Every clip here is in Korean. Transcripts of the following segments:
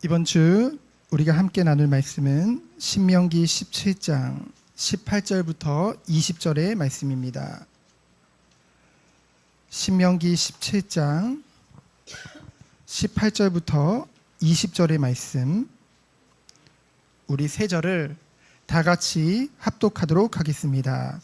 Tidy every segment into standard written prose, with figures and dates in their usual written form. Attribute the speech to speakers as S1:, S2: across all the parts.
S1: 이번 주 우리가 함께 나눌 말씀은 신명기 17장 18절부터 20절의 말씀입니다. 신명기 17장 18절부터 20절의 말씀, 우리 세 절을 다 같이 합독하도록 하겠습니다.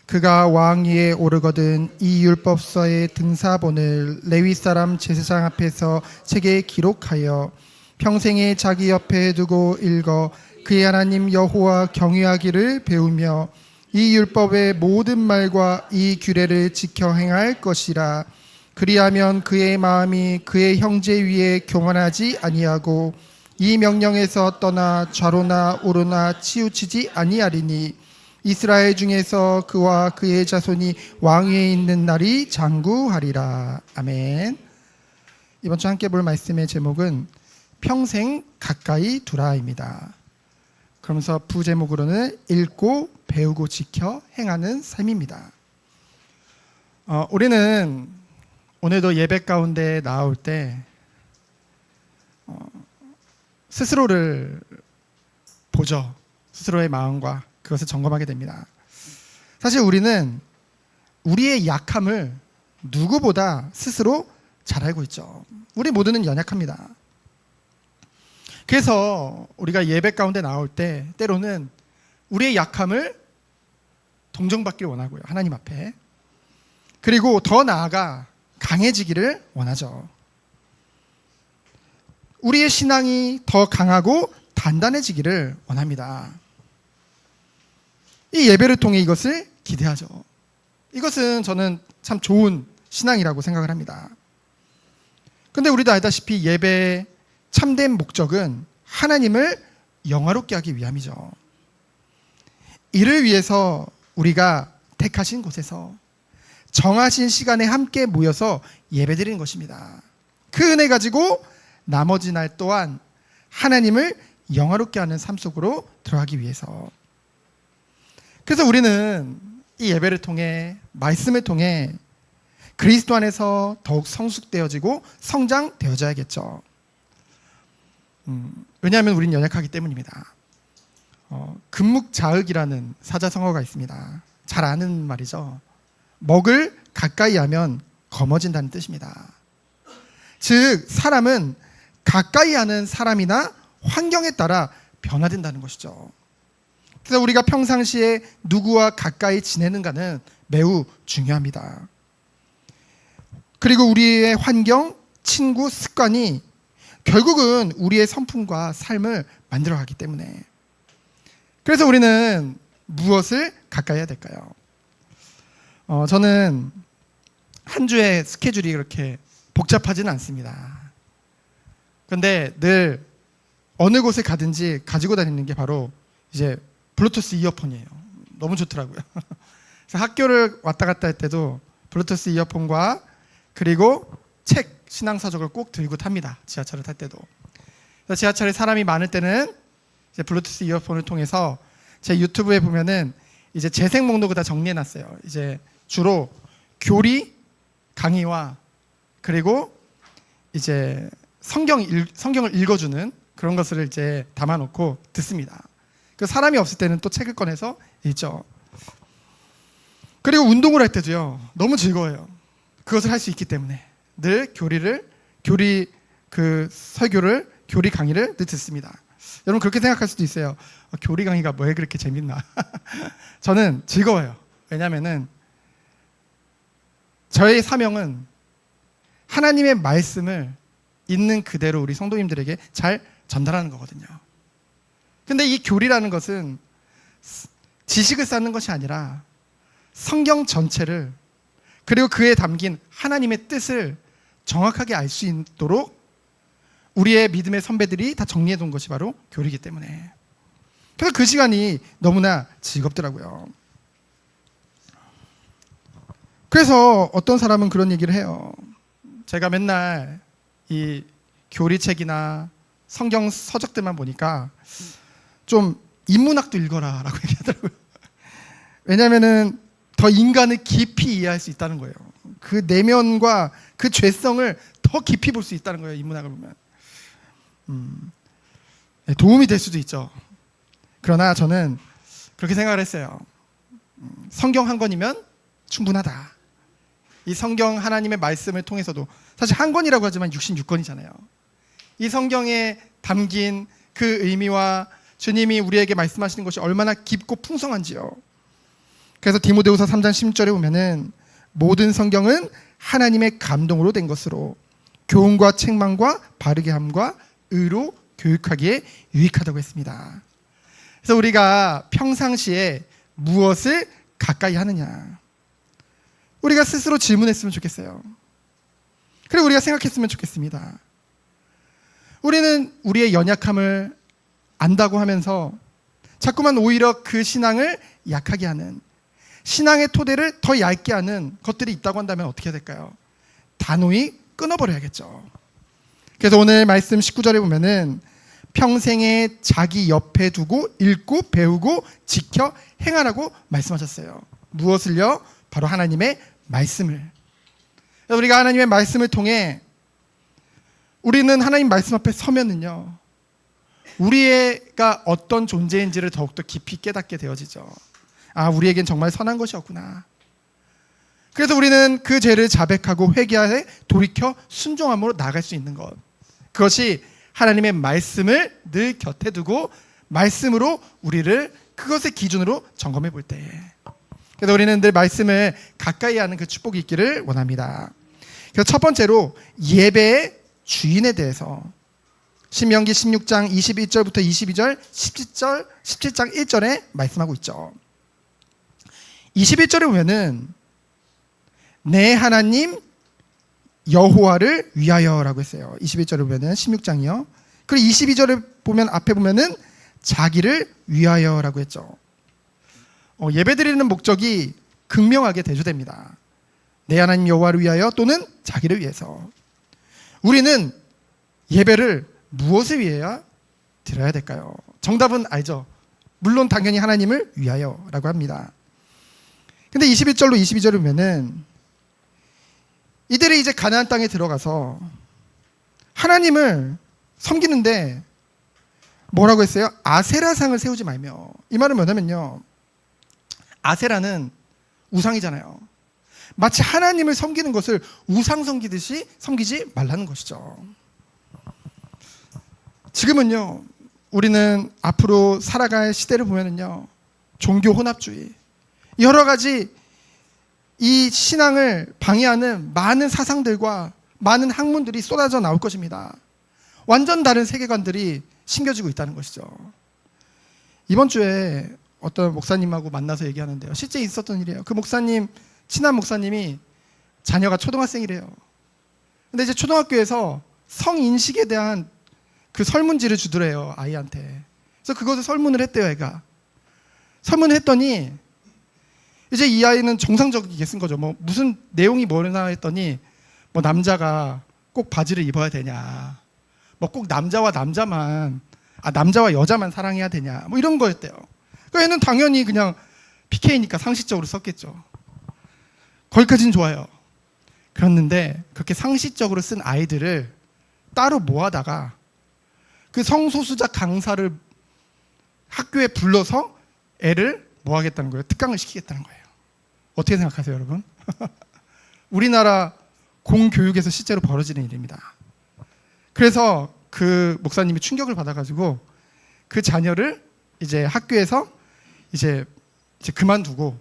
S1: 그가 왕 위에 오르거든 이 율법서의 등사본을 레위 사람 제사장 앞에서 책에 기록하여 평생에 자기 옆에 두고 읽어 그의 하나님 여호와 경외하기를 배우며 이 율법의 모든 말과 이 규례를 지켜 행할 것이라. 그리하면 그의 마음이 그의 형제 위에 교만하지 아니하고 이 명령에서 떠나 좌로나 우로나 치우치지 아니하리니 이스라엘 중에서 그와 그의 자손이 왕위에 있는 날이 장구하리라. 아멘. 이번 주 함께 볼 말씀의 제목은 평생 가까이 두라입니다. 그러면서 부제목으로는 읽고 배우고 지켜 행하는 삶입니다. 우리는 오늘도 예배 가운데 나올 때 스스로를 보죠. 스스로의 마음과 그것을 점검하게 됩니다. 사실 우리는 우리의 약함을 누구보다 스스로 잘 알고 있죠. 우리 모두는 연약합니다. 그래서 우리가 예배 가운데 나올 때 때로는 우리의 약함을 동정받기를 원하고요, 하나님 앞에. 그리고 더 나아가 강해지기를 원하죠. 우리의 신앙이 더 강하고 단단해지기를 원합니다. 이 예배를 통해 이것을 기대하죠. 이것은 저는 참 좋은 신앙이라고 생각을 합니다. 그런데 우리도 알다시피 예배의 참된 목적은 하나님을 영화롭게 하기 위함이죠. 이를 위해서 우리가 택하신 곳에서 정하신 시간에 함께 모여서 예배드리는 것입니다. 그 은혜 가지고 나머지 날 또한 하나님을 영화롭게 하는 삶 속으로 들어가기 위해서. 그래서 우리는 이 예배를 통해, 말씀을 통해 그리스도 안에서 더욱 성숙되어지고 성장되어져야겠죠. 왜냐하면 우리는 연약하기 때문입니다. 금묵자흑이라는 사자성어가 있습니다. 잘 아는 말이죠. 먹을 가까이 하면 검어진다는 뜻입니다. 즉 사람은 가까이 하는 사람이나 환경에 따라 변화된다는 것이죠. 그래서 우리가 평상시에 누구와 가까이 지내는가는 매우 중요합니다. 그리고 우리의 환경, 친구, 습관이 결국은 우리의 성품과 삶을 만들어가기 때문에. 그래서 우리는 무엇을 가까이 해야 될까요? 저는 한 주의 스케줄이 그렇게 복잡하지는 않습니다. 그런데 늘 어느 곳에 가든지 가지고 다니는 게 바로 이제 블루투스 이어폰이에요. 너무 좋더라고요. 그래서 학교를 왔다 갔다 할 때도 블루투스 이어폰과 그리고 책, 신앙서적을 꼭 들고 탑니다. 지하철을 탈 때도. 그래서 지하철에 사람이 많을 때는 이제 블루투스 이어폰을 통해서 제 유튜브에 보면은 이제 재생 목록을 다 정리해놨어요. 이제 주로 교리, 강의와 그리고 이제 성경을 읽어주는 그런 것을 이제 담아놓고 듣습니다. 그 사람이 없을 때는 또 책을 꺼내서 읽죠. 그리고 운동을 할 때도요, 너무 즐거워요. 그것을 할 수 있기 때문에 늘 교리 강의를 늘 듣습니다. 여러분 그렇게 생각할 수도 있어요. 교리 강의가 왜 그렇게 재밌나? 저는 즐거워요. 왜냐하면은 저의 사명은 하나님의 말씀을 있는 그대로 우리 성도님들에게 잘 전달하는 거거든요. 근데 이 교리라는 것은 지식을 쌓는 것이 아니라 성경 전체를, 그리고 그에 담긴 하나님의 뜻을 정확하게 알 수 있도록 우리의 믿음의 선배들이 다 정리해 둔 것이 바로 교리이기 때문에. 그래서 그 시간이 너무나 즐겁더라고요. 그래서 어떤 사람은 그런 얘기를 해요. 제가 맨날 이 교리책이나 성경 서적들만 보니까 좀 인문학도 읽어라 라고 얘기하더라고요. 왜냐하면은 더 인간을 깊이 이해할 수 있다는 거예요. 그 내면과 그 죄성을 더 깊이 볼 수 있다는 거예요, 인문학을 보면. 도움이 될 수도 있죠. 그러나 저는 그렇게 생각을 했어요. 성경 한 권이면 충분하다. 이 성경 하나님의 말씀을 통해서도 사실 한 권이라고 하지만 66권이잖아요. 이 성경에 담긴 그 의미와 주님이 우리에게 말씀하시는 것이 얼마나 깊고 풍성한지요. 그래서 디모데후서 3장 16절에 보면은 모든 성경은 하나님의 감동으로 된 것으로 교훈과 책망과 바르게 함과 의로 교육하기에 유익하다고 했습니다. 그래서 우리가 평상시에 무엇을 가까이 하느냐, 우리가 스스로 질문했으면 좋겠어요. 그리고 우리가 생각했으면 좋겠습니다. 우리는 우리의 연약함을 안다고 하면서 자꾸만 오히려 그 신앙을 약하게 하는, 신앙의 토대를 더 얇게 하는 것들이 있다고 한다면 어떻게 해야 될까요? 단호히 끊어버려야겠죠. 그래서 오늘 말씀 19절에 보면은 평생에 자기 옆에 두고 읽고 배우고 지켜 행하라고 말씀하셨어요. 무엇을요? 바로 하나님의 말씀을. 우리가 하나님의 말씀을 통해 우리는 하나님 말씀 앞에 서면은요, 우리가 어떤 존재인지를 더욱더 깊이 깨닫게 되어지죠. 아, 우리에겐 정말 선한 것이었구나. 그래서 우리는 그 죄를 자백하고 회개하여 돌이켜 순종함으로 나아갈 수 있는 것, 그것이 하나님의 말씀을 늘 곁에 두고 말씀으로 우리를 그것의 기준으로 점검해 볼 때에, 그래서 우리는 늘 말씀을 가까이 하는 그 축복이 있기를 원합니다. 그래서 첫 번째로 예배의 주인에 대해서 신명기 16장 21절부터 22절, 17장 1절에 말씀하고 있죠. 21절에 보면은 내 하나님 여호와를 위하여라고 했어요. 21절에 보면은 16장이요. 그리고 22절에 보면 앞에 보면은 자기를 위하여라고 했죠. 예배드리는 목적이 극명하게 대조됩니다. 내 하나님 여호와를 위하여 또는 자기를 위해서. 우리는 예배를 무엇을 위해야 드려야 될까요? 정답은 알죠. 물론 당연히 하나님을 위하여라고 합니다. 근데 21절로 22절을 보면은 이들이 이제 가나안 땅에 들어가서 하나님을 섬기는데 뭐라고 했어요? 아세라상을 세우지 말며. 이 말은 뭐냐면요, 아세라는 우상이잖아요. 마치 하나님을 섬기는 것을 우상 섬기지 말라는 것이죠. 지금은요, 우리는 앞으로 살아갈 시대를 보면은요, 종교 혼합주의, 여러 가지 이 신앙을 방해하는 많은 사상들과 많은 학문들이 쏟아져 나올 것입니다. 완전 다른 세계관들이 심겨지고 있다는 것이죠. 이번 주에 어떤 목사님하고 만나서 얘기하는데요, 실제 있었던 일이에요. 그 목사님, 친한 목사님이 자녀가 초등학생이래요. 근데 이제 초등학교에서 성인식에 대한 그 설문지를 주더래요, 아이한테. 그래서 그것을 설문을 했대요, 애가. 설문을 했더니 이제 이 아이는 정상적이게 쓴 거죠. 뭐 무슨 내용이 뭐냐 했더니 뭐 남자가 꼭 바지를 입어야 되냐, 뭐 꼭 남자와 여자만 사랑해야 되냐, 뭐 이런 거였대요. 그러니까 얘는 당연히 그냥 PK니까 상식적으로 썼겠죠. 거기까지는 좋아요. 그랬는데 그렇게 상식적으로 쓴 아이들을 따로 모아다가 그 성소수자 강사를 학교에 불러서 애를 뭐 하겠다는 거예요? 특강을 시키겠다는 거예요. 어떻게 생각하세요, 여러분? 우리나라 공교육에서 실제로 벌어지는 일입니다. 그래서 그 목사님이 충격을 받아가지고 그 자녀를 이제 학교에서 이제 그만두고,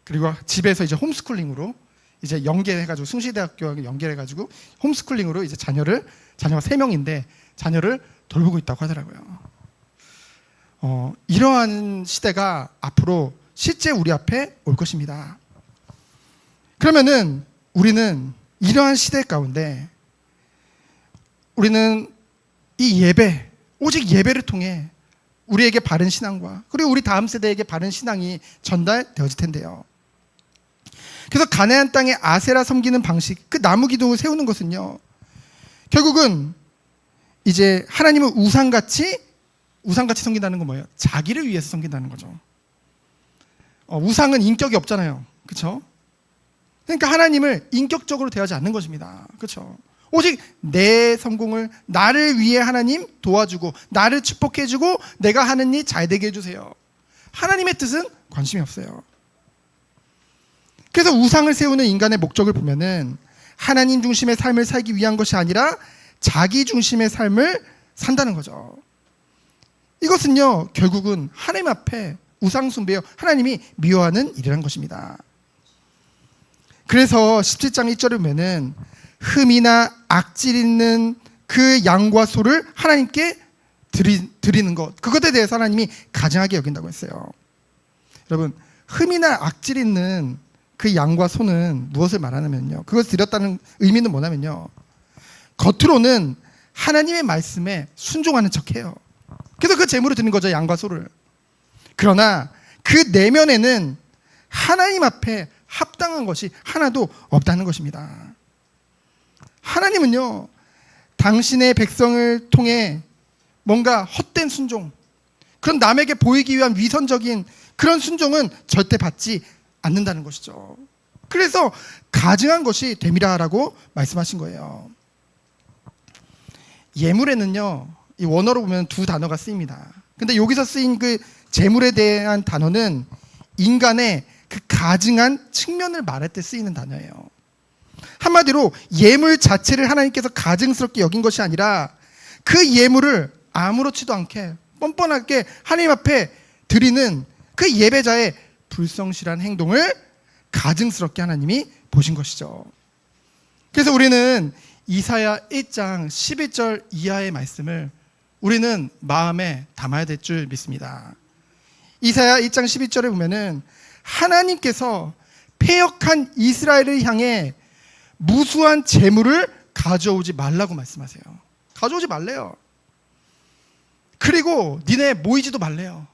S1: 그리고 집에서 이제 홈스쿨링으로 이제 연계해가지고, 숭실대학교하고 연계해가지고 홈스쿨링으로 이제 자녀가 3명인데 자녀를 돌보고 있다고 하더라고요. 이러한 시대가 앞으로 실제 우리 앞에 올 것입니다. 그러면은 우리는 이러한 시대 가운데 우리는 이 예배, 오직 예배를 통해 우리에게 바른 신앙과 그리고 우리 다음 세대에게 바른 신앙이 전달되어질 텐데요. 그래서 가나안 땅에 아세라 섬기는 방식, 그 나무 기둥을 세우는 것은요, 결국은 이제 하나님을 우상같이 섬긴다는 건 뭐예요? 자기를 위해서 섬긴다는 거죠. 우상은 인격이 없잖아요. 그렇죠? 그러니까 하나님을 인격적으로 대하지 않는 것입니다. 그렇죠? 오직 내 성공을, 나를 위해 하나님 도와주고 나를 축복해주고 내가 하는 일 잘 되게 해주세요. 하나님의 뜻은 관심이 없어요. 그래서 우상을 세우는 인간의 목적을 보면은 하나님 중심의 삶을 살기 위한 것이 아니라 자기 중심의 삶을 산다는 거죠. 이것은요, 결국은 하나님 앞에 우상 숭배요, 하나님이 미워하는 일이라는 것입니다. 그래서 17장 1절에 보면은 흠이나 악질 있는 그 양과 소를 하나님께 드리는 것, 그것에 대해서 하나님이 가증하게 여긴다고 했어요. 여러분, 흠이나 악질 있는 그 양과 소는 무엇을 말하냐면요, 그것을 드렸다는 의미는 뭐냐면요, 겉으로는 하나님의 말씀에 순종하는 척해요. 그래서 그 제물을 드는 거죠, 양과 소를. 그러나 그 내면에는 하나님 앞에 합당한 것이 하나도 없다는 것입니다. 하나님은요, 당신의 백성을 통해 뭔가 헛된 순종, 그런 남에게 보이기 위한 위선적인 그런 순종은 절대 받지 않는다는 것이죠. 그래서 가증한 것이 됨이라라고 말씀하신 거예요. 예물에는요, 이 원어로 보면 두 단어가 쓰입니다. 근데 여기서 쓰인 그 재물에 대한 단어는 인간의 그 가증한 측면을 말할 때 쓰이는 단어예요. 한마디로 예물 자체를 하나님께서 가증스럽게 여긴 것이 아니라 그 예물을 아무렇지도 않게 뻔뻔하게 하나님 앞에 드리는 그 예배자의 불성실한 행동을 가증스럽게 하나님이 보신 것이죠. 그래서 우리는 이사야 1장 11절 이하의 말씀을 우리는 마음에 담아야 될 줄 믿습니다. 이사야 1장 11절에 보면은 하나님께서 패역한 이스라엘을 향해 무수한 재물을 가져오지 말라고 말씀하세요. 가져오지 말래요. 그리고 니네 모이지도 말래요.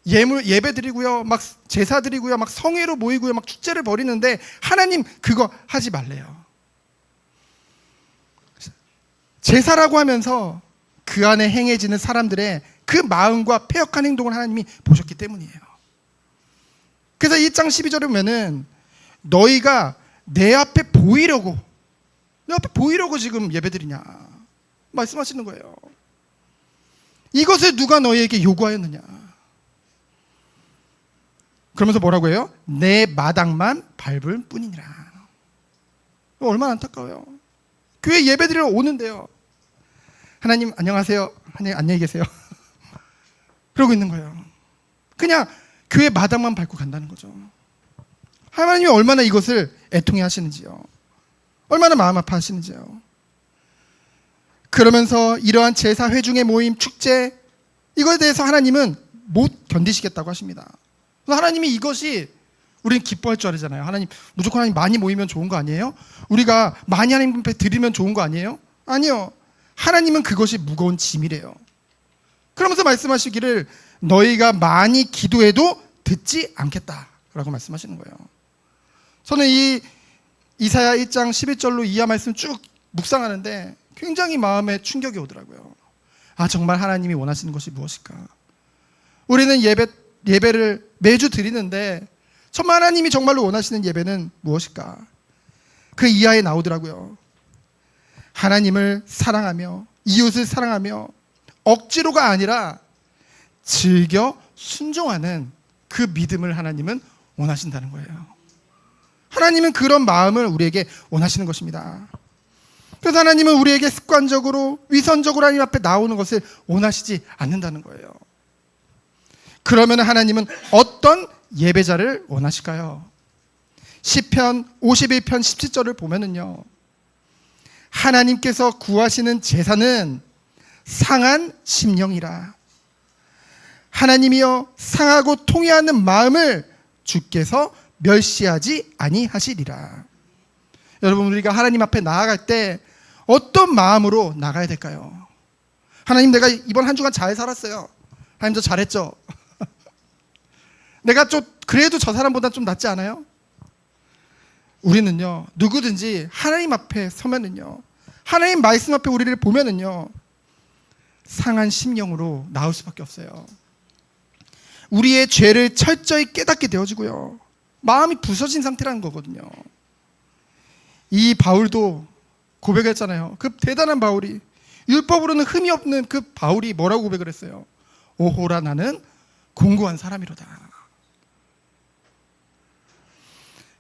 S1: 예배 드리고요, 막 제사 드리고요, 막 성회로 모이고요, 막 축제를 벌이는데 하나님 그거 하지 말래요. 제사라고 하면서 그 안에 행해지는 사람들의 그 마음과 패역한 행동을 하나님이 보셨기 때문이에요. 그래서 1장 12절에 보면은 너희가 내 앞에 보이려고 지금 예배드리냐 말씀하시는 거예요. 이것을 누가 너희에게 요구하였느냐. 그러면서 뭐라고 해요? 내 마당만 밟을 뿐이니라. 얼마나 안타까워요. 교회 예배드리러 오는데요, 하나님 안녕하세요, 하나님 안녕히 계세요 그러고 있는 거예요. 그냥 교회 마당만 밟고 간다는 거죠. 하나님이 얼마나 이것을 애통해 하시는지요, 얼마나 마음 아파하시는지요. 그러면서 이러한 제사 회중의 모임, 축제, 이거에 대해서 하나님은 못 견디시겠다고 하십니다. 하나님이 이것이 우리는 기뻐할 줄 알잖아요. 하나님 무조건 하나님 많이 모이면 좋은 거 아니에요? 우리가 많이 하나님 앞에 드리면 좋은 거 아니에요? 아니요. 하나님은 그것이 무거운 짐이래요. 그러면서 말씀하시기를 너희가 많이 기도해도 듣지 않겠다라고 말씀하시는 거예요. 저는 이 이사야 1장 11절로 이하 말씀 쭉 묵상하는데 굉장히 마음에 충격이 오더라고요. 아, 정말 하나님이 원하시는 것이 무엇일까? 우리는 예배를 매주 드리는데 정말 하나님이 정말로 원하시는 예배는 무엇일까? 그 이하에 나오더라고요. 하나님을 사랑하며 이웃을 사랑하며 억지로가 아니라 즐겨 순종하는 그 믿음을 하나님은 원하신다는 거예요. 하나님은 그런 마음을 우리에게 원하시는 것입니다. 그래서 하나님은 우리에게 습관적으로 위선적으로 하나님 앞에 나오는 것을 원하시지 않는다는 거예요. 그러면 하나님은 어떤 예배자를 원하실까요? 시편 51편 17절을 보면은요, 하나님께서 구하시는 제사는 상한 심령이라. 하나님이여 상하고 통회하는 마음을 주께서 멸시하지 아니하시리라. 여러분, 우리가 하나님 앞에 나아갈 때 어떤 마음으로 나가야 될까요? 하나님, 내가 이번 한 주간 잘 살았어요. 하나님, 저 잘했죠? 내가 좀 그래도 저 사람보다 좀 낫지 않아요? 우리는요, 누구든지 하나님 앞에 서면은요, 하나님 말씀 앞에 우리를 보면은요, 상한 심령으로 나올 수밖에 없어요. 우리의 죄를 철저히 깨닫게 되어지고요, 마음이 부서진 상태라는 거거든요. 이 바울도 고백했잖아요. 그 대단한 바울이, 율법으로는 흠이 없는 그 바울이 뭐라고 고백을 했어요? 오호라 나는 공고한 사람이로다.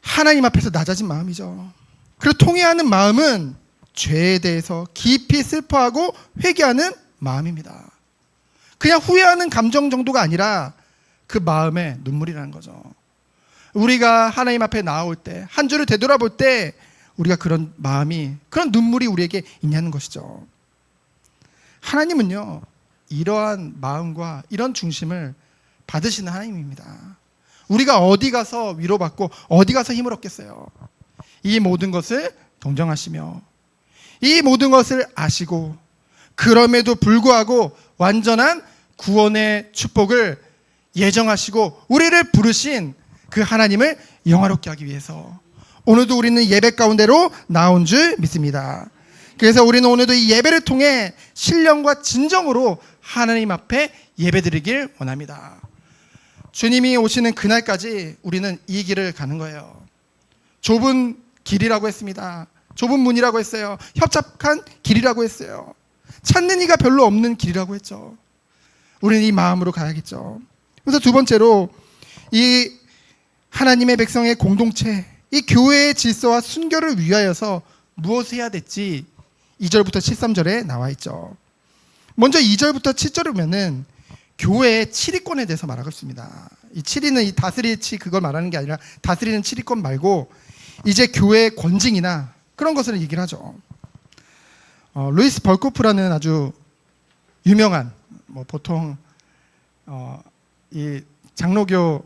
S1: 하나님 앞에서 낮아진 마음이죠. 그리고 통회하는 마음은 죄에 대해서 깊이 슬퍼하고 회개하는 마음입니다. 그냥 후회하는 감정 정도가 아니라 그 마음에 눈물이라는 거죠. 우리가 하나님 앞에 나올 때, 한 주를 되돌아볼 때 우리가 그런 마음이, 그런 눈물이 우리에게 있냐는 것이죠. 하나님은요, 이러한 마음과 이런 중심을 받으시는 하나님입니다. 우리가 어디 가서 위로받고 어디 가서 힘을 얻겠어요? 이 모든 것을 동정하시며 이 모든 것을 아시고 그럼에도 불구하고 완전한 구원의 축복을 예정하시고 우리를 부르신 그 하나님을 영화롭게 하기 위해서 오늘도 우리는 예배 가운데로 나온 줄 믿습니다. 그래서 우리는 오늘도 이 예배를 통해 신령과 진정으로 하나님 앞에 예배드리길 원합니다. 주님이 오시는 그날까지 우리는 이 길을 가는 거예요. 좁은 길이라고 했습니다. 좁은 문이라고 했어요. 협착한 길이라고 했어요. 찾는 이가 별로 없는 길이라고 했죠. 우리는 이 마음으로 가야겠죠. 그래서 두 번째로 이 하나님의 백성의 공동체, 이 교회의 질서와 순결을 위하여서 무엇을 해야 될지 2절부터 13절에 나와 있죠. 먼저 2절부터 7절을 보면은 교회의 7위권에 대해서 말하고 있습니다. 이 7위는 이 다스리치 그걸 말하는 게 아니라 다스리는 7위권 말고 이제 교회의 권징이나 그런 것을 얘기를 하죠. 루이스 벌코프라는 아주 유명한 보통 이 장로교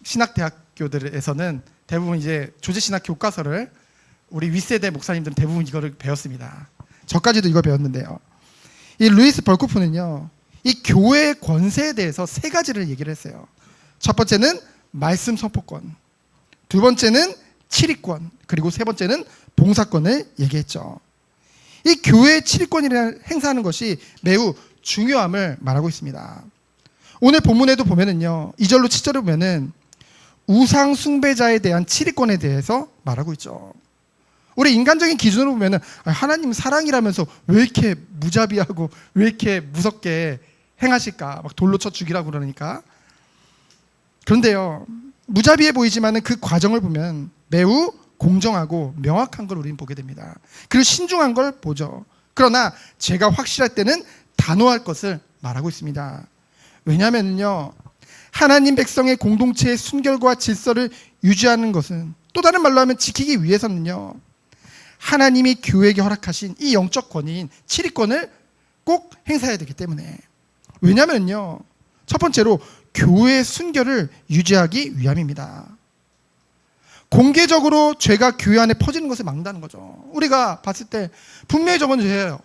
S1: 신학대학교들에서는 대부분 이제 조지신학 교과서를 우리 윗세대 목사님들은 대부분 이거를 배웠습니다. 저까지도 이거 배웠는데요. 이 루이스 벌코프는요, 이 교회의 권세에 대해서 세 가지를 얘기를 했어요. 첫 번째는 말씀 선포권, 두 번째는 칠위권, 그리고 세 번째는 봉사권을 얘기했죠. 이 교회의 칠위권이라는 행사하는 것이 매우 중요함을 말하고 있습니다. 오늘 본문에도 보면은요, 2절로 7절을 보면은 우상 숭배자에 대한 칠위권에 대해서 말하고 있죠. 우리 인간적인 기준으로 보면은 하나님 사랑이라면서 왜 이렇게 무자비하고 왜 이렇게 무섭게 행하실까? 막 돌로 쳐 죽이라고 그러니까. 그런데요, 무자비해 보이지만은 그 과정을 보면 매우 공정하고 명확한 걸 우리는 보게 됩니다. 그리고 신중한 걸 보죠. 그러나 제가 확실할 때는 단호할 것을 말하고 있습니다. 왜냐하면요, 하나님 백성의 공동체의 순결과 질서를 유지하는 것은, 또 다른 말로 하면 지키기 위해서는요, 하나님이 교회에게 허락하신 이 영적 권위인 칠위권을 꼭 행사해야 되기 때문에. 왜냐하면요, 첫 번째로 교회의 순결을 유지하기 위함입니다. 공개적으로 죄가 교회 안에 퍼지는 것을 막는다는 거죠. 우리가 봤을 때 분명히 저건 죄예요.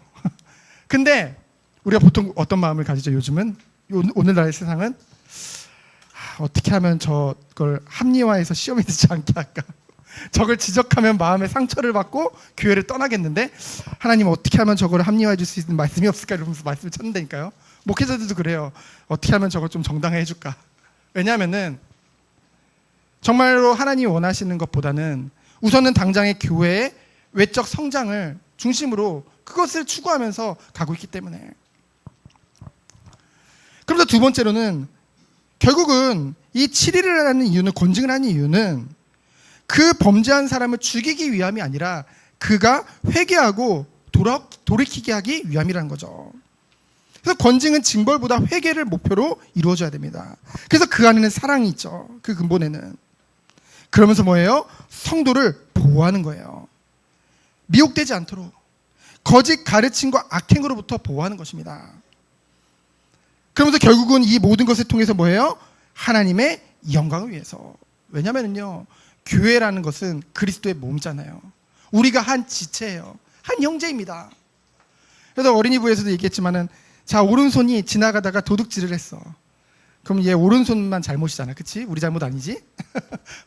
S1: 근데 우리가 보통 어떤 마음을 가지죠? 요즘은, 오늘날의 세상은 어떻게 하면 저걸 합리화해서 시험에 들지 않게 할까? 저걸 지적하면 마음에 상처를 받고 교회를 떠나겠는데 하나님 어떻게 하면 저걸 합리화해 줄 수 있는 말씀이 없을까? 이러면서 말씀을 찾는다니까요. 목회자들도 그래요. 어떻게 하면 저걸 좀 정당해 줄까? 왜냐하면은 정말로 하나님이 원하시는 것보다는 우선은 당장의 교회의 외적 성장을 중심으로 그것을 추구하면서 가고 있기 때문에. 그러면서 두 번째로는 결국은 이 7일을 하는 이유는, 권징을 하는 이유는 그 범죄한 사람을 죽이기 위함이 아니라 그가 회개하고 돌이키게 하기 위함이라는 거죠. 그래서 권징은 징벌보다 회개를 목표로 이루어져야 됩니다. 그래서 그 안에는 사랑이 있죠. 그 근본에는. 그러면서 뭐예요? 성도를 보호하는 거예요. 미혹되지 않도록 거짓 가르침과 악행으로부터 보호하는 것입니다. 그러면서 결국은 이 모든 것을 통해서 뭐예요? 하나님의 영광을 위해서. 왜냐면은요, 교회라는 것은 그리스도의 몸이잖아요. 우리가 한 지체예요. 한 형제입니다. 그래서 어린이부에서도 얘기했지만은, 자, 오른손이 지나가다가 도둑질을 했어. 그럼 얘 오른손만 잘못이잖아. 그치? 우리 잘못 아니지?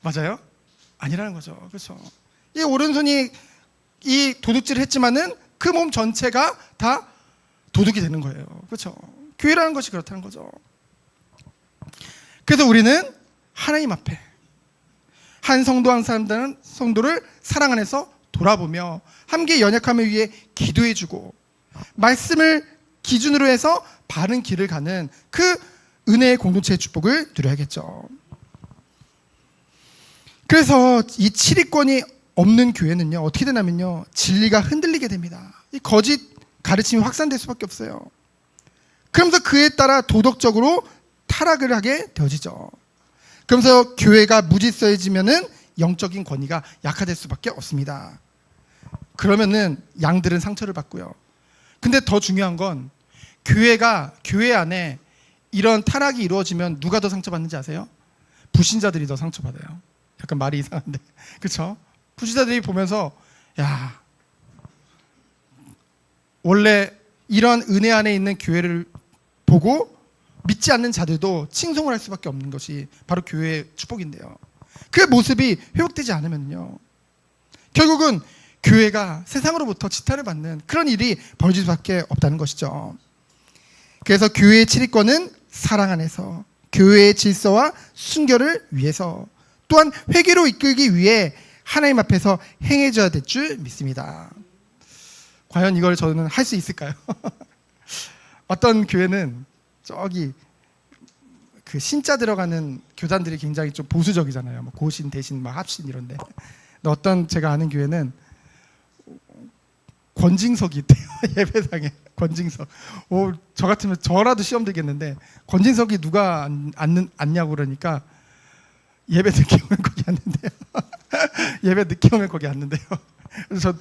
S1: 맞아요? 아니라는 거죠. 그렇죠? 이 오른손이 이 도둑질을 했지만은 그 몸 전체가 다 도둑이 되는 거예요. 그렇죠? 교회라는 것이 그렇다는 거죠. 그래서 우리는 하나님 앞에 한 성도 한 사람들은 성도를 사랑 안에서 돌아보며 함께 연약함을 위해 기도해주고 말씀을 기준으로 해서 바른 길을 가는 그 은혜의 공동체의 축복을 누려야겠죠. 그래서 이 7위권이 없는 교회는요, 어떻게 되냐면요, 진리가 흔들리게 됩니다. 이 거짓 가르침이 확산될 수밖에 없어요. 그러면서 그에 따라 도덕적으로 타락을 하게 되어지죠. 그러면서 교회가 무질서해지면은 영적인 권위가 약화될 수밖에 없습니다. 그러면은 양들은 상처를 받고요. 근데 더 중요한 건 교회 안에 이런 타락이 이루어지면 누가 더 상처받는지 아세요? 불신자들이 더 상처받아요. 약간 말이 이상한데, 그렇죠? 불신자들이 보면서 야, 원래 이런 은혜 안에 있는 교회를 보고 믿지 않는 자들도 칭송을 할 수밖에 없는 것이 바로 교회의 축복인데요. 그 모습이 회복되지 않으면요, 결국은 교회가 세상으로부터 지탄을 받는 그런 일이 벌어질 수밖에 없다는 것이죠. 그래서 교회의 7위권은 사랑 안에서, 교회의 질서와 순결을 위해서, 또한 회개로 이끌기 위해 하나님 앞에서 행해져야 될 줄 믿습니다. 과연 이걸 저는 할 수 있을까요? 어떤 교회는 저기 그 신자 들어가는 교단들이 굉장히 좀 보수적이잖아요. 뭐 고신, 대신, 막 합신 이런데. 근데 어떤 제가 아는 교회는 권징석이 있대요. 예배당에 권징석. 저 같으면 저라도 시험 들겠는데 권징석이 누가 앉냐고 그러니까 예배 늦게 오면 거기 앉는데요. 예배 늦게 오면 거기 앉는데요. 그래서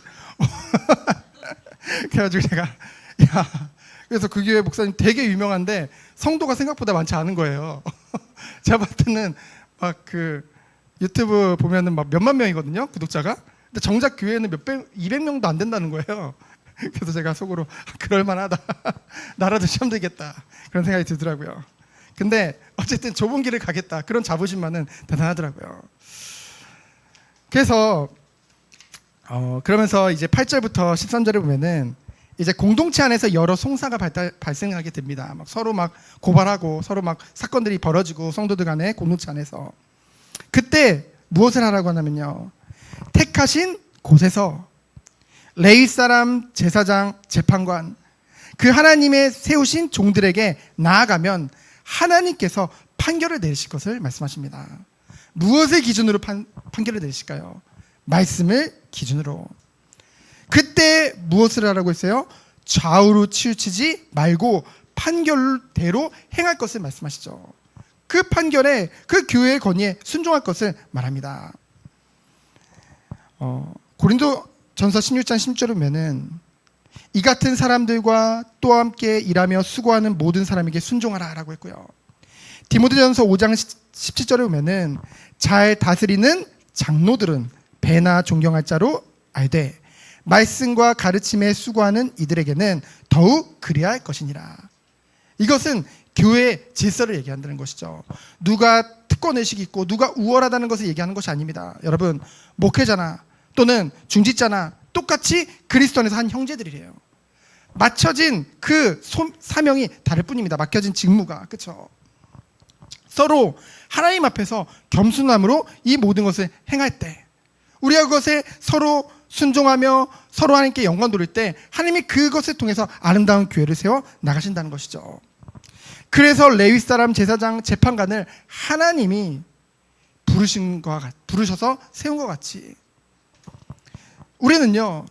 S1: 그래가지고 제가 그래서 그 교회 목사님 되게 유명한데 성도가 생각보다 많지 않은 거예요. 제가 봤을 때는 막 그 유튜브 보면은 막 몇만 명이거든요, 구독자가. 근데 정작 교회는 200명도 안 된다는 거예요. 그래서 제가 속으로 그럴만하다. 나라도 시험 들겠다. 그런 생각이 들더라고요. 근데 어쨌든 좁은 길을 가겠다. 그런 자부심만은 대단하더라고요. 그래서 그러면서 이제 8절부터 13절에 보면은 이제 공동체 안에서 여러 송사가 발생하게 됩니다. 막 서로 막 고발하고 서로 막 사건들이 벌어지고 성도들 간에 공동체 안에서 그때 무엇을 하라고 하냐면요, 택하신 곳에서 레위 사람, 제사장, 재판관, 그 하나님의 세우신 종들에게 나아가면 하나님께서 판결을 내리실 것을 말씀하십니다. 무엇을 기준으로 판결을 내리실까요? 말씀을 기준으로. 그때 무엇을 하라고 했어요? 좌우로 치우치지 말고 판결대로 행할 것을 말씀하시죠. 그 판결에, 그 교회의 권위에 순종할 것을 말합니다. 고린도전서 16장 10절에 보면은 이 같은 사람들과 또 함께 일하며 수고하는 모든 사람에게 순종하라 라고 했고요. 디모데전서 5장 17절에 보면은 잘 다스리는 장로들은 배나 존경할 자로 알되 말씀과 가르침에 수고하는 이들에게는 더욱 그리할 것이니라. 이것은 교회의 질서를 얘기한다는 것이죠. 누가 특권의식이 있고 누가 우월하다는 것을 얘기하는 것이 아닙니다. 여러분, 목회자나 또는 중직자나 똑같이 그리스도 안에서 한 형제들이래요. 맡겨진 그 사명이 다를 뿐입니다. 맡겨진 직무가. 그렇죠? 서로 하나님 앞에서 겸손함으로 이 모든 것을 행할 때, 우리가 그것에 서로 순종하며 서로 하나님께 영광 돌릴 때 하나님이 그것을 통해서 아름다운 교회를 세워 나가신다는 것이죠. 그래서 레위 사람, 제사장, 재판관을 하나님이 부르셔서 세운 것 같이 우리는요,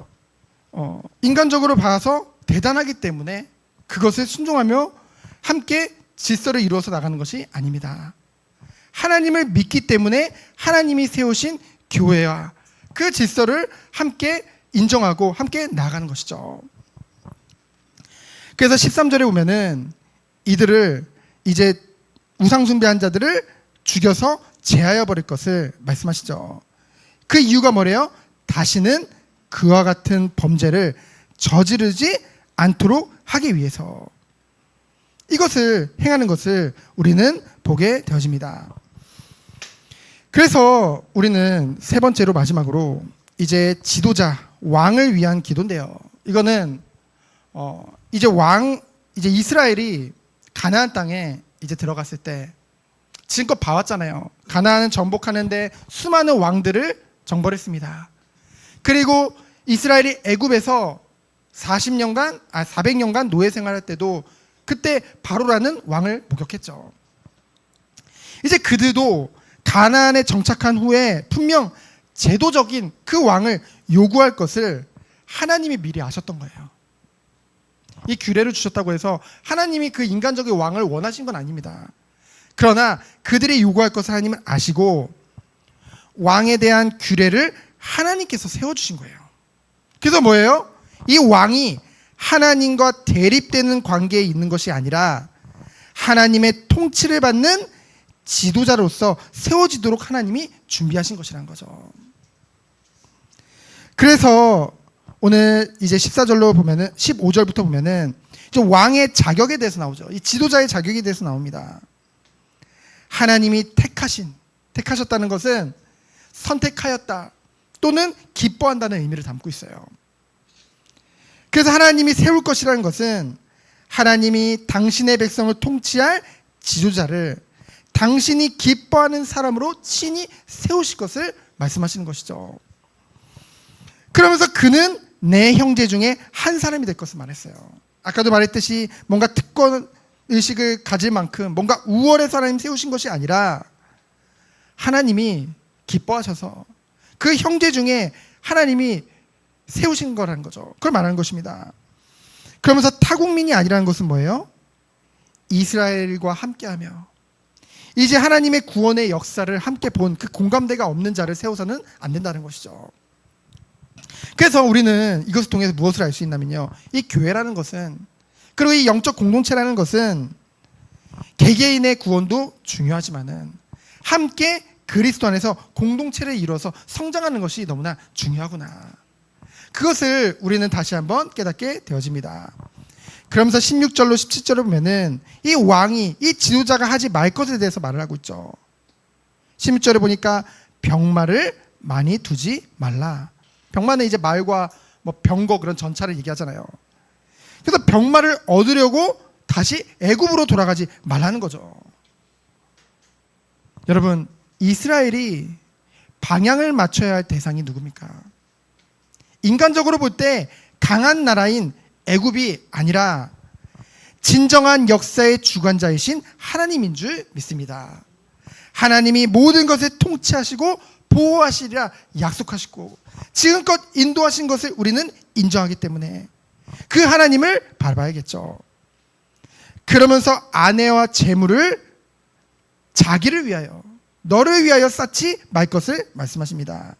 S1: 인간적으로 봐서 대단하기 때문에 그것을 순종하며 함께 질서를 이루어서 나가는 것이 아닙니다. 하나님을 믿기 때문에 하나님이 세우신 교회와 그 질서를 함께 인정하고 함께 나가는 것이죠. 그래서 13절에 보면은 이들을, 이제 우상숭배한 자들을 죽여서 제하여 버릴 것을 말씀하시죠. 그 이유가 뭐래요? 다시는 그와 같은 범죄를 저지르지 않도록 하기 위해서. 이것을 행하는 것을 우리는 보게 되어집니다. 그래서 우리는 세 번째로, 마지막으로 이제 지도자, 왕을 위한 기도인데요. 이거는 이제 이스라엘이 가나안 땅에 이제 들어갔을 때 지금껏 봐왔잖아요. 가나안은 정복하는데 수많은 왕들을 정벌했습니다. 그리고 이스라엘이 애굽에서 400년간 노예 생활할 때도 그때 바로라는 왕을 목격했죠. 이제 그들도 가나안에 정착한 후에 분명 제도적인 그 왕을 요구할 것을 하나님이 미리 아셨던 거예요. 이 규례를 주셨다고 해서 하나님이 그 인간적인 왕을 원하신 건 아닙니다. 그러나 그들이 요구할 것을 하나님은 아시고 왕에 대한 규례를 하나님께서 세워주신 거예요. 그래서 뭐예요? 이 왕이 하나님과 대립되는 관계에 있는 것이 아니라 하나님의 통치를 받는 지도자로서 세워지도록 하나님이 준비하신 것이란 거죠. 그래서 오늘 이제 14절로 보면은 15절부터 보면은 이제 왕의 자격에 대해서 나오죠. 이 지도자의 자격에 대해서 나옵니다. 하나님이 택하셨다는 것은 선택하였다 또는 기뻐한다는 의미를 담고 있어요. 그래서 하나님이 세울 것이라는 것은 하나님이 당신의 백성을 통치할 지도자를 당신이 기뻐하는 사람으로 친히 세우실 것을 말씀하시는 것이죠. 그러면서 그는 내 형제 중에 한 사람이 될 것을 말했어요. 아까도 말했듯이 뭔가 특권 의식을 가질 만큼 뭔가 우월해서 하나님 세우신 것이 아니라 하나님이 기뻐하셔서 그 형제 중에 하나님이 세우신 거라는 거죠. 그걸 말하는 것입니다. 그러면서 타국민이 아니라는 것은 뭐예요? 이스라엘과 함께하며 이제 하나님의 구원의 역사를 함께 본 그 공감대가 없는 자를 세워서는 안 된다는 것이죠. 그래서 우리는 이것을 통해서 무엇을 알 수 있냐면요, 이 교회라는 것은, 그리고 이 영적 공동체라는 것은 개개인의 구원도 중요하지만은 함께 그리스도 안에서 공동체를 이루어서 성장하는 것이 너무나 중요하구나, 그것을 우리는 다시 한번 깨닫게 되어집니다. 그러면서 16절로 17절을 보면은 이 왕이, 이 지도자가 하지 말 것에 대해서 말을 하고 있죠. 16절에 보니까 병마를 많이 두지 말라. 병마는 이제 말과 뭐 병거 그런 전차를 얘기하잖아요. 그래서 병마를 얻으려고 다시 애굽으로 돌아가지 말라는 거죠. 여러분, 이스라엘이 방향을 맞춰야 할 대상이 누굽니까? 인간적으로 볼 때 강한 나라인 애굽이 아니라 진정한 역사의 주관자이신 하나님인 줄 믿습니다. 하나님이 모든 것을 통치하시고 보호하시리라 약속하시고 지금껏 인도하신 것을 우리는 인정하기 때문에 그 하나님을 바라봐야겠죠. 그러면서 아내와 재물을 자기를 위하여, 너를 위하여 쌓지 말 것을 말씀하십니다.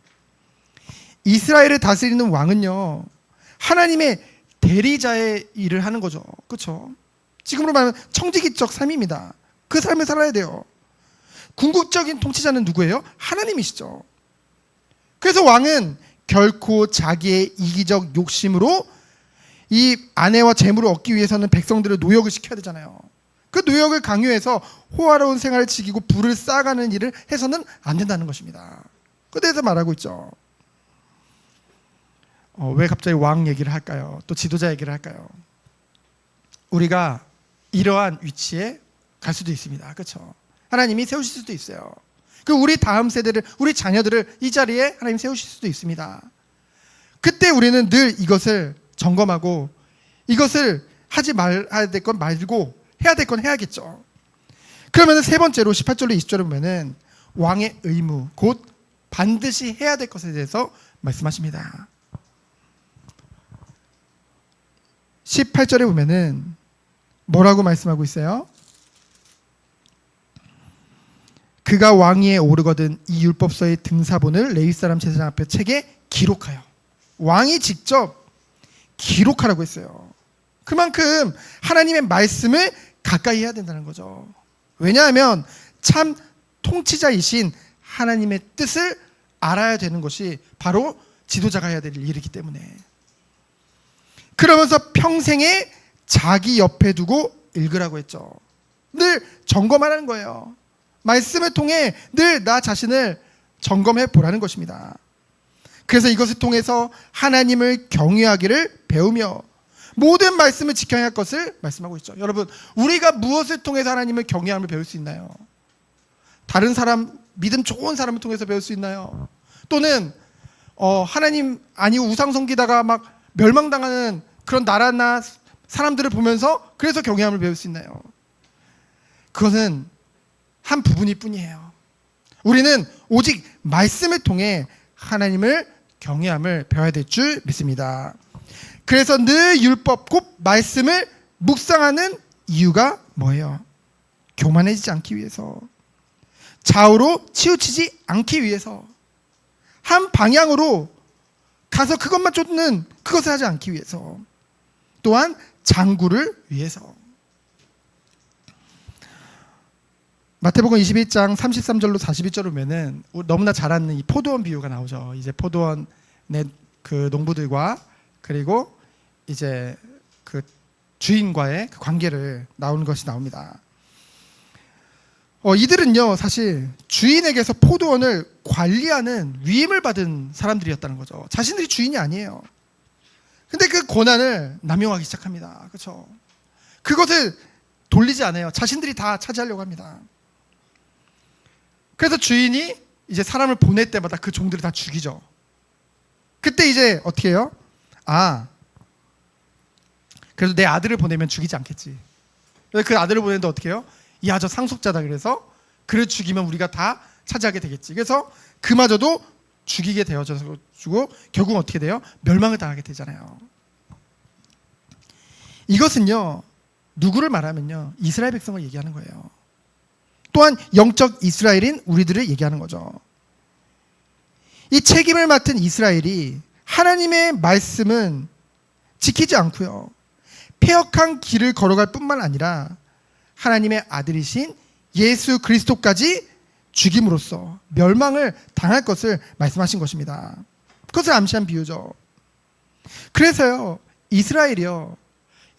S1: 이스라엘을 다스리는 왕은요, 하나님의 대리자의 일을 하는 거죠. 그렇죠? 지금으로 말하면 청지기적 삶입니다. 그 삶을 살아야 돼요. 궁극적인 통치자는 누구예요? 하나님이시죠. 그래서 왕은 결코 자기의 이기적 욕심으로 이 아내와 재물을 얻기 위해서는 백성들을 노역을 시켜야 되잖아요. 그 노역을 강요해서 호화로운 생활을 지키고 부를 쌓아가는 일을 해서는 안 된다는 것입니다. 그에 대해서 말하고 있죠. 왜 갑자기 왕 얘기를 할까요? 또 지도자 얘기를 할까요? 우리가 이러한 위치에 갈 수도 있습니다. 그렇죠? 하나님이 세우실 수도 있어요. 그리고 우리 다음 세대를, 우리 자녀들을 이 자리에 하나님 세우실 수도 있습니다. 그때 우리는 늘 이것을 점검하고 이것을 하지 말아야 될 건 말고 해야 될 건 해야겠죠. 그러면 세 번째로 18절로 20절에 보면은 왕의 의무, 곧 반드시 해야 될 것에 대해서 말씀하십니다. 18절에 보면은 뭐라고 말씀하고 있어요? 그가 왕위에 오르거든 이 율법서의 등사본을 레위 사람 제사장 앞에 책에 기록하여. 왕이 직접 기록하라고 했어요. 그만큼 하나님의 말씀을 가까이 해야 된다는 거죠. 왜냐하면 참 통치자이신 하나님의 뜻을 알아야 되는 것이 바로 지도자가 해야 될 일이기 때문에. 그러면서 평생에 자기 옆에 두고 읽으라고 했죠. 늘 점검하라는 거예요. 말씀을 통해 늘 나 자신을 점검해 보라는 것입니다. 그래서 이것을 통해서 하나님을 경외하기를 배우며 모든 말씀을 지켜야 할 것을 말씀하고 있죠. 여러분, 우리가 무엇을 통해서 하나님을 경외함을 배울 수 있나요? 다른 사람, 믿음 좋은 사람을 통해서 배울 수 있나요? 또는 하나님 아니고 우상 섬기다가 막 멸망당하는 그런 나라나 사람들을 보면서 그래서 경외함을 배울 수 있나요? 그것은 한 부분일 뿐이에요. 우리는 오직 말씀을 통해 하나님을 경외함을 배워야 될 줄 믿습니다. 그래서 늘 율법 곧 말씀을 묵상하는 이유가 뭐예요? 교만해지지 않기 위해서, 좌우로 치우치지 않기 위해서, 한 방향으로 가서 그것만 쫓는 그것을 하지 않기 위해서, 또한 장구를 위해서. 마태복음 21장 33절로 41절을 보면은 너무나 잘 아는 이 포도원 비유가 나오죠. 이제 포도원의 그 농부들과 그리고 이제 그 주인과의 그 관계를 나오는 것이 나옵니다. 이들은요 사실 주인에게서 포도원을 관리하는 위임을 받은 사람들이었다는 거죠. 자신들이 주인이 아니에요. 근데 그 권한을 남용하기 시작합니다. 그렇죠? 그것을 돌리지 않아요. 자신들이 다 차지하려고 합니다. 그래서 주인이 이제 사람을 보낼 때마다 그 종들을 다 죽이죠. 그때 이제 어떻게 해요? 그래도 내 아들을 보내면 죽이지 않겠지. 그 아들을 보내는데 어떻게 해요? 저 상속자다. 그래서 그를 죽이면 우리가 다 차지하게 되겠지. 그래서 그마저도 죽이게 되어지고 결국 어떻게 돼요? 멸망을 당하게 되잖아요. 이것은요 누구를 말하면요 이스라엘 백성을 얘기하는 거예요. 또한 영적 이스라엘인 우리들을 얘기하는 거죠. 이 책임을 맡은 이스라엘이 하나님의 말씀은 지키지 않고요 폐역한 길을 걸어갈 뿐만 아니라 하나님의 아들이신 예수 그리스도까지 죽임으로써 멸망을 당할 것을 말씀하신 것입니다. 그것을 암시한 비유죠. 그래서요 이스라엘이요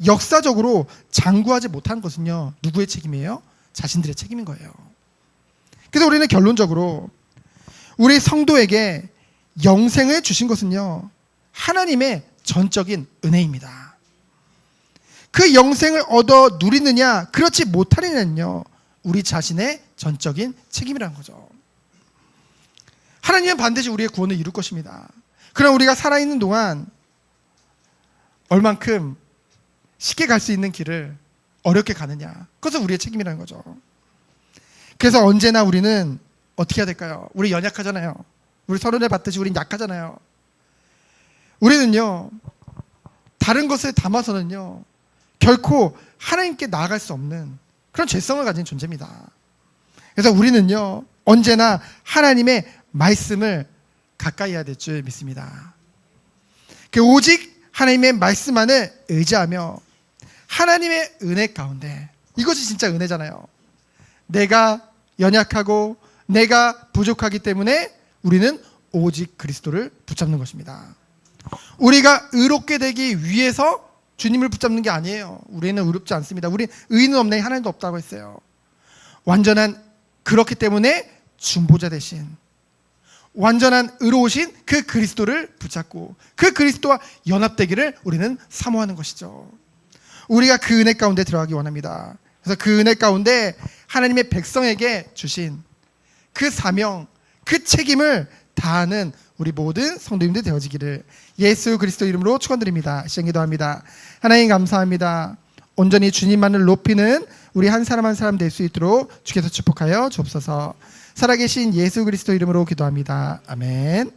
S1: 역사적으로 장구하지 못한 것은요 누구의 책임이에요? 자신들의 책임인 거예요. 그래서 우리는 결론적으로 우리 성도에게 영생을 주신 것은요 하나님의 전적인 은혜입니다. 그 영생을 얻어 누리느냐 그렇지 못하느냐는요 우리 자신의 전적인 책임이라는 거죠. 하나님은 반드시 우리의 구원을 이룰 것입니다. 그럼 우리가 살아있는 동안 얼만큼 쉽게 갈 수 있는 길을 어렵게 가느냐, 그것은 우리의 책임이라는 거죠. 그래서 언제나 우리는 어떻게 해야 될까요? 우리 연약하잖아요. 우리 서론에 봤듯이 우리는 약하잖아요. 우리는요 다른 것을 담아서는요 결코 하나님께 나아갈 수 없는 그런 죄성을 가진 존재입니다. 그래서 우리는요 언제나 하나님의 말씀을 가까이 해야 될 줄 믿습니다. 오직 하나님의 말씀만을 의지하며 하나님의 은혜 가운데, 이것이 진짜 은혜잖아요. 내가 연약하고 내가 부족하기 때문에 우리는 오직 그리스도를 붙잡는 것입니다. 우리가 의롭게 되기 위해서 주님을 붙잡는 게 아니에요. 우리는 의롭지 않습니다. 우리 의인은 없네, 하나님도 없다고 했어요. 완전한, 그렇기 때문에 중보자 대신 완전한 의로우신 그 그리스도를 붙잡고 그 그리스도와 연합되기를 우리는 사모하는 것이죠. 우리가 그 은혜 가운데 들어가기 원합니다. 그래서 그 은혜 가운데 하나님의 백성에게 주신 그 사명, 그 책임을 다하는 우리 모든 성도님들 되어지기를 예수 그리스도 이름으로 축원드립니다. 시간 기도합니다. 하나님 감사합니다. 온전히 주님만을 높이는 우리 한 사람 한 사람 될 수 있도록 주께서 축복하여 주옵소서. 살아계신 예수 그리스도 이름으로 기도합니다. 아멘.